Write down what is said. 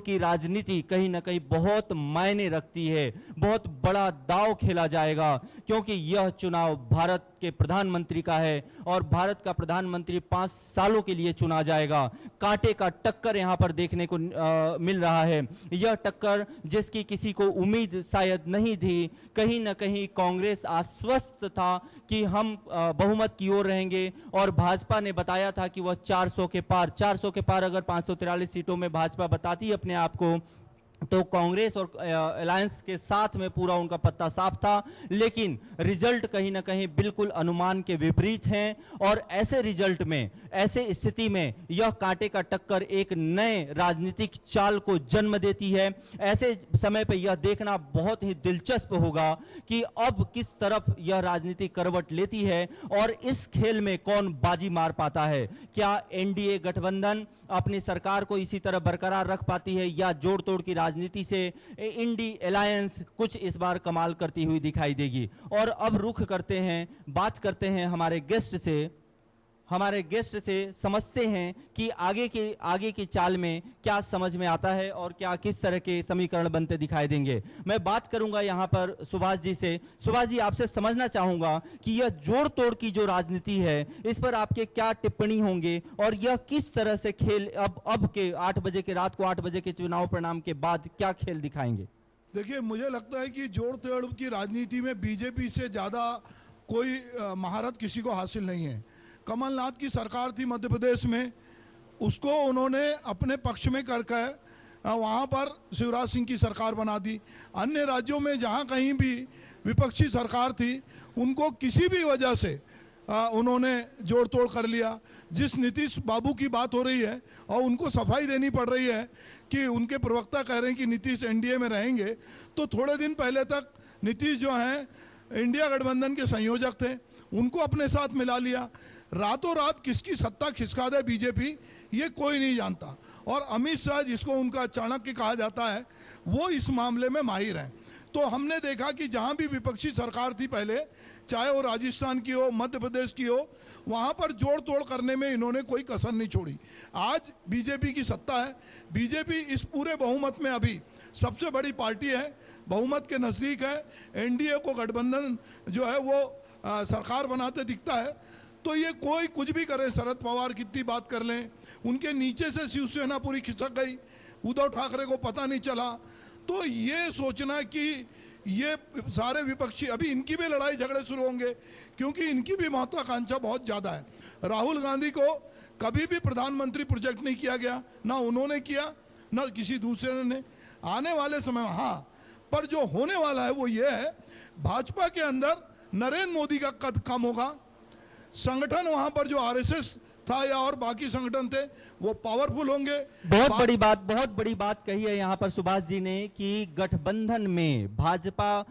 की राजनीति कहीं ना कहीं बहुत मायने रखती है, बहुत बड़ा दांव खेला जाएगा, क्योंकि यह चुनाव भारत के प्रधानमंत्री का है और भारत का प्रधानमंत्री 5 सालों के लिए चुना जाएगा। कांटे का टक्कर यहां पर देखने को मिल रहा है। यह टक्कर जिसकी किसी को उम्मीद शायद नहीं थी। कहीं ना कहीं कांग्रेस आश्वस्त था कि हम बहुमत की ओर रहेंगे और भाजपा ने बताया था कि वह 400 के पार अगर 543 सीटों में भाजपा बताती अपने आप को, तो कांग्रेस और अलायंस के साथ में पूरा उनका पत्ता साफ था। लेकिन रिजल्ट कहीं ना कहीं बिल्कुल अनुमान के विपरीत हैं और ऐसे रिजल्ट में, ऐसे स्थिति में यह कांटे का टक्कर एक नए राजनीतिक चाल को जन्म देती है। ऐसे समय पर यह देखना बहुत ही दिलचस्प होगा कि अब किस तरफ यह राजनीति करवट लेती है और इस खेल में कौन बाजी मार पाता है। क्या एनडीए गठबंधन अपनी सरकार को इसी तरह बरकरार रख पाती है या जोड़ तोड़ की राजनीति से इंडी अलायंस कुछ इस बार कमाल करती हुई दिखाई देगी। और अब रुख करते हैं, बात करते हैं हमारे गेस्ट से समझते हैं कि आगे की चाल में क्या समझ में आता है और क्या किस तरह के समीकरण बनते दिखाई देंगे। मैं बात करूंगा यहां पर सुभाष जी से। सुभाष जी, आपसे समझना चाहूंगा कि यह जोड़ तोड़ की जो राजनीति है, इस पर आपके क्या टिप्पणी होंगे और यह किस तरह से खेल अब के 8 बजे के रात को 8 बजे के चुनाव परिणाम के बाद क्या खेल दिखाएंगे? देखिए, मुझे लगता है कि जोड़ तोड़ की राजनीति में बीजेपी से ज़्यादा कोई महारत किसी को हासिल नहीं है। कमलनाथ की सरकार थी मध्य प्रदेश में, उसको उन्होंने अपने पक्ष में करके वहाँ पर शिवराज सिंह की सरकार बना दी। अन्य राज्यों में जहाँ कहीं भी विपक्षी सरकार थी, उनको किसी भी वजह से उन्होंने जोड़ तोड़ कर लिया। जिस नीतीश बाबू की बात हो रही है और उनको सफाई देनी पड़ रही है कि उनके प्रवक्ता कह रहे हैं कि नीतीश एनडीए में रहेंगे, तो थोड़े दिन पहले तक नीतीश जो हैं इंडिया गठबंधन के संयोजक थे, उनको अपने साथ मिला लिया। रातों रात किसकी सत्ता खिसका दे बीजेपी, ये कोई नहीं जानता। और अमित शाह, जिसको उनका चाणक्य कहा जाता है, वो इस मामले में माहिर हैं। तो हमने देखा कि जहाँ भी विपक्षी सरकार थी पहले, चाहे वो राजस्थान की हो, मध्य प्रदेश की हो, वहाँ पर जोड़ तोड़ करने में इन्होंने कोई कसर नहीं छोड़ी। आज बीजेपी की सत्ता है। बीजेपी इस पूरे बहुमत में अभी सबसे बड़ी पार्टी है, बहुमत के नज़दीक है। एनडीए को गठबंधन जो है वो सरकार बनाते दिखता है। तो ये कोई कुछ भी करे, शरद पवार कितनी बात कर लें, उनके नीचे से शिवसेना पूरी खिसक गई, उद्धव ठाकरे को पता नहीं चला। तो ये सोचना कि ये सारे विपक्षी, अभी इनकी भी लड़ाई झगड़े शुरू होंगे, क्योंकि इनकी भी महत्वाकांक्षा बहुत ज़्यादा है। राहुल गांधी को कभी भी प्रधानमंत्री प्रोजेक्ट नहीं किया गया, ना उन्होंने किया ना किसी दूसरे ने। आने वाले समय में हाँ, पर जो होने वाला है वो ये है, भाजपा के अंदर नरेंद्र मोदी का कद कम होगा। संगठन वहां पर जो आरएसएस था या और बाकी संगठन थे, वो पावरफुल होंगे। बहुत बड़ी बात कही है यहाँ पर सुभाष जी ने कि गठबंधन में भाजपा